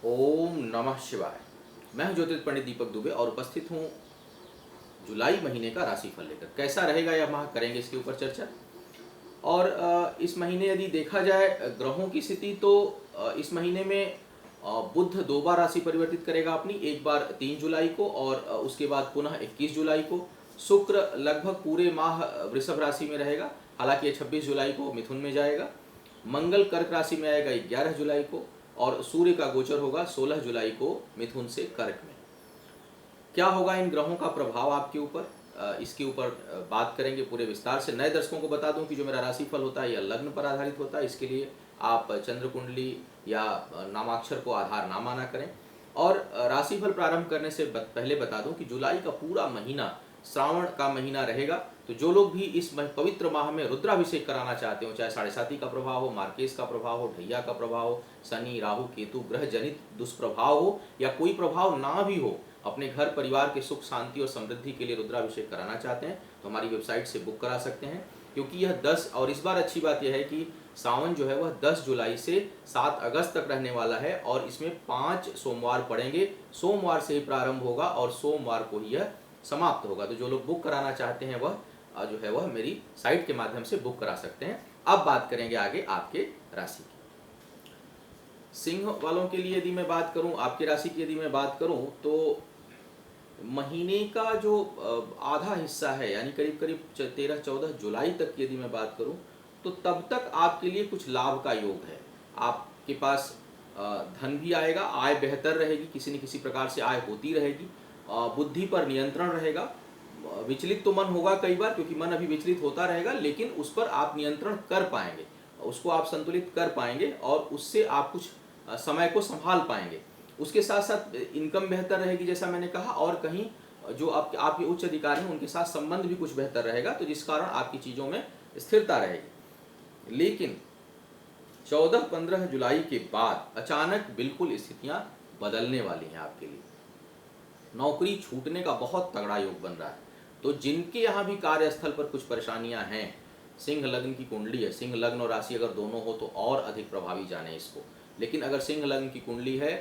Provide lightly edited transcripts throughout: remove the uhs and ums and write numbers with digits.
ओम नमः शिवाय। मैं हूं ज्योतिष पंडित दीपक दुबे और उपस्थित हूं जुलाई महीने का राशिफल लेकर। कैसा रहेगा यह माह, करेंगे इसके ऊपर चर्चा। और इस महीने यदि देखा जाए ग्रहों की स्थिति तो इस महीने में बुध 2 बार राशि परिवर्तित करेगा अपनी, एक बार 3 जुलाई को और उसके बाद पुनः 21 जुलाई को। शुक्र लगभग पूरे माह वृषभ राशि में रहेगा, हालांकि 26 जुलाई को मिथुन में जाएगा। मंगल कर्क राशि में आएगा 11 जुलाई को और सूर्य का गोचर होगा 16 जुलाई को मिथुन से कर्क में। क्या होगा इन ग्रहों का प्रभाव आपके ऊपर, इसके ऊपर बात करेंगे पूरे विस्तार से। नए दर्शकों को बता दूं कि जो मेरा राशिफल होता है यह लग्न पर आधारित होता है, इसके लिए आप चंद्र कुंडली या नामाक्षर को आधार ना माना करें। और राशिफल प्रारंभ करने से पहले बता दूं कि जुलाई का पूरा महीना श्रावण का महीना रहेगा, तो जो लोग भी इस पवित्र माह में रुद्राभिषेक कराना चाहते हो, चाहे 7.5 का प्रभाव हो, मार्केश का प्रभाव हो, ढैया का प्रभाव हो, शनि राहु केतु ग्रह जनित दुष्प्रभाव हो या कोई प्रभाव ना भी हो, अपने घर परिवार के सुख शांति और समृद्धि के लिए रुद्राभिषेक कराना चाहते हैं तो हमारी वेबसाइट से बुक करा सकते हैं। क्योंकि यह 10 और इस बार अच्छी बात यह है कि सावन जो है वह 10 जुलाई से 7 अगस्त तक रहने वाला है और इसमें 5 सोमवार पड़ेंगे। सोमवार से ही प्रारंभ होगा और सोमवार को ही यह समाप्त होगा। तो जो लोग बुक कराना चाहते हैं वह जो है वह मेरी साइट के माध्यम से बुक करा सकते हैं। अब बात करेंगे आगे आपके राशि की। सिंह वालों के लिए यदि मैं बात करूं, आपकी राशि की यदि मैं बात करूं तो महीने का जो आधा हिस्सा है यानी करीब करीब 13-14 जुलाई तक यदि मैं बात करूं तो तब तक आपके लिए कुछ लाभ का योग है। आपके पास धन भी आएगा, आय बेहतर रहेगी, किसी न किसी प्रकार से आय होती रहेगी। बुद्धि पर नियंत्रण रहेगा। विचलित तो मन होगा कई बार, क्योंकि मन अभी विचलित होता रहेगा, लेकिन उस पर आप नियंत्रण कर पाएंगे, उसको आप संतुलित कर पाएंगे और उससे आप कुछ समय को संभाल पाएंगे। उसके साथ साथ इनकम बेहतर रहेगी जैसा मैंने कहा, और कहीं जो आपके उच्च अधिकारी हैं उनके साथ संबंध भी कुछ बेहतर रहेगा, तो जिस कारण आपकी चीज़ों में स्थिरता रहेगी। लेकिन 14-15 जुलाई के बाद अचानक बिल्कुल स्थितियां बदलने वाली हैं आपके लिए। नौकरी छूटने का बहुत तगड़ा योग बन रहा है। तो जिनके यहाँ भी कार्यस्थल पर कुछ परेशानियां हैं, सिंह लग्न की कुंडली है, सिंह लग्न और राशि अगर दोनों हो तो और अधिक प्रभावी जाने इसको। लेकिन अगर सिंह लग्न की कुंडली है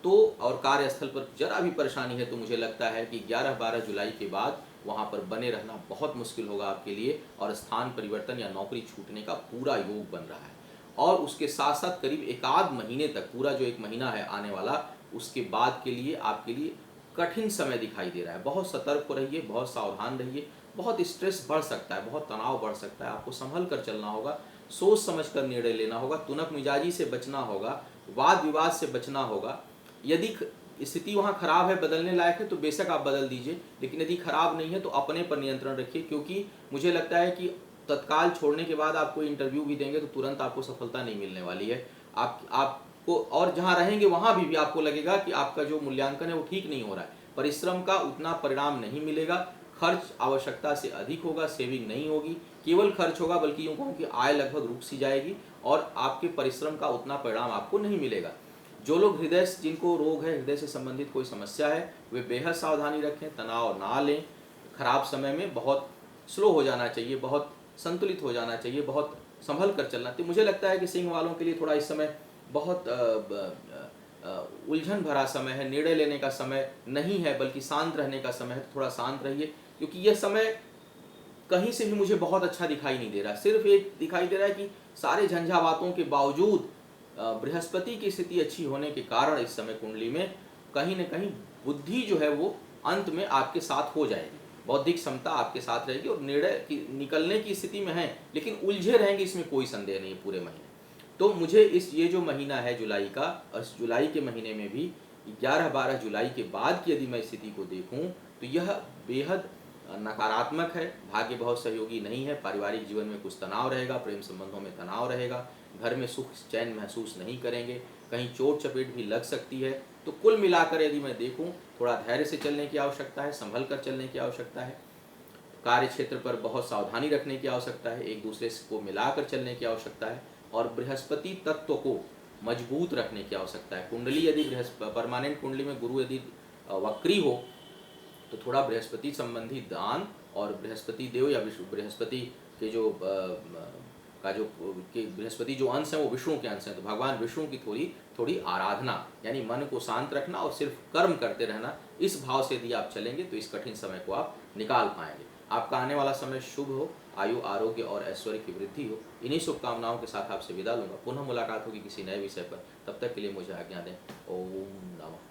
तो और कार्यस्थल पर जरा भी परेशानी है तो मुझे लगता है कि 11-12 जुलाई के बाद वहाँ पर बने रहना बहुत मुश्किल होगा आपके लिए, और स्थान परिवर्तन या नौकरी छूटने का पूरा योग बन रहा है। और उसके साथ साथ करीब 1 महीने तक, पूरा जो 1 महीना है आने वाला, उसके बाद के लिए आपके लिए कठिन समय दिखाई दे रहा है। बहुत सतर्क रहिए, बहुत सावधान रहिए। बहुत स्ट्रेस बढ़ सकता है, बहुत तनाव बढ़ सकता है, आपको संभल कर चलना होगा, सोच समझ कर निर्णय लेना होगा, तुनक मिजाजी से बचना होगा, वाद विवाद से बचना होगा। यदि स्थिति वहाँ खराब है, बदलने लायक है तो बेशक आप बदल दीजिए, लेकिन यदि खराब नहीं है तो अपने पर नियंत्रण रखिए। क्योंकि मुझे लगता है कि तत्काल छोड़ने के बाद आप कोई इंटरव्यू भी देंगे तो तुरंत आपको सफलता नहीं मिलने वाली है। आपको और जहाँ रहेंगे वहाँ भी आपको लगेगा कि आपका जो मूल्यांकन है वो ठीक नहीं हो रहा है। परिश्रम का उतना परिणाम नहीं मिलेगा, खर्च आवश्यकता से अधिक होगा, सेविंग नहीं होगी, केवल खर्च होगा, बल्कि यूँ कहूँ कि आय लगभग रुक सी जाएगी और आपके परिश्रम का उतना परिणाम आपको नहीं मिलेगा। जो लोग जिनको रोग है, हृदय से संबंधित कोई समस्या है, वे बेहद सावधानी रखें, तनाव ना लें। खराब समय में बहुत स्लो हो जाना चाहिए, बहुत संतुलित हो जाना चाहिए, बहुत संभल कर चलना चाहिए। मुझे लगता है कि सिंह वालों के लिए थोड़ा इस समय बहुत उलझन भरा समय है, निर्णय लेने का समय नहीं है, बल्कि शांत रहने का समय है। थोड़ा शांत रहिए, क्योंकि यह समय कहीं से भी मुझे बहुत अच्छा दिखाई नहीं दे रहा। सिर्फ एक दिखाई दे रहा है कि सारे झंझावातों के बावजूद बृहस्पति की स्थिति अच्छी होने के कारण इस समय कुंडली में कहीं न कहीं बुद्धि जो है वो अंत में आपके साथ हो जाएगी, बौद्धिक क्षमता आपके साथ रहेगी और निर्णय निकलने की स्थिति में है, लेकिन उलझे रहेंगे, इसमें कोई संदेह नहीं है पूरे महीने। तो मुझे ये जो महीना है जुलाई का, इस जुलाई के महीने में भी 11-12 जुलाई के बाद की यदि मैं स्थिति को देखूं तो यह बेहद नकारात्मक है। भाग्य बहुत सहयोगी नहीं है, पारिवारिक जीवन में कुछ तनाव रहेगा, प्रेम संबंधों में तनाव रहेगा, घर में सुख चैन महसूस नहीं करेंगे, कहीं चोट चपेट भी लग सकती है। तो कुल मिलाकर यदि मैं देखूं, थोड़ा धैर्य से चलने की आवश्यकता है, संभल कर चलने की आवश्यकता है, कार्य क्षेत्र पर बहुत सावधानी रखने की आवश्यकता है, एक दूसरे को मिलाकर चलने की आवश्यकता है और बृहस्पति तत्व को मजबूत रखने की आवश्यकता है। कुंडली यदि परमानेंट कुंडली में गुरु यदि वक्री हो तो थोड़ा बृहस्पति संबंधी दान और बृहस्पति देव या बृहस्पति के बृहस्पति जो अंश है वो विष्णु के अंश हैं, तो भगवान विष्णु की थोड़ी थोड़ी आराधना, यानी मन को शांत रखना और सिर्फ कर्म करते रहना, इस भाव से यदि आप चलेंगे तो इस कठिन समय को आप निकाल पाएंगे। आपका आने वाला समय शुभ हो, आयु आरोग्य और ऐश्वर्य की वृद्धि हो। इन्हीं शुभकामनाओं के साथ आपसे विदा लूंगा। पुनः मुलाकात होगी किसी नए विषय पर, तब तक के लिए मुझे आज्ञा दें। ओम नमः।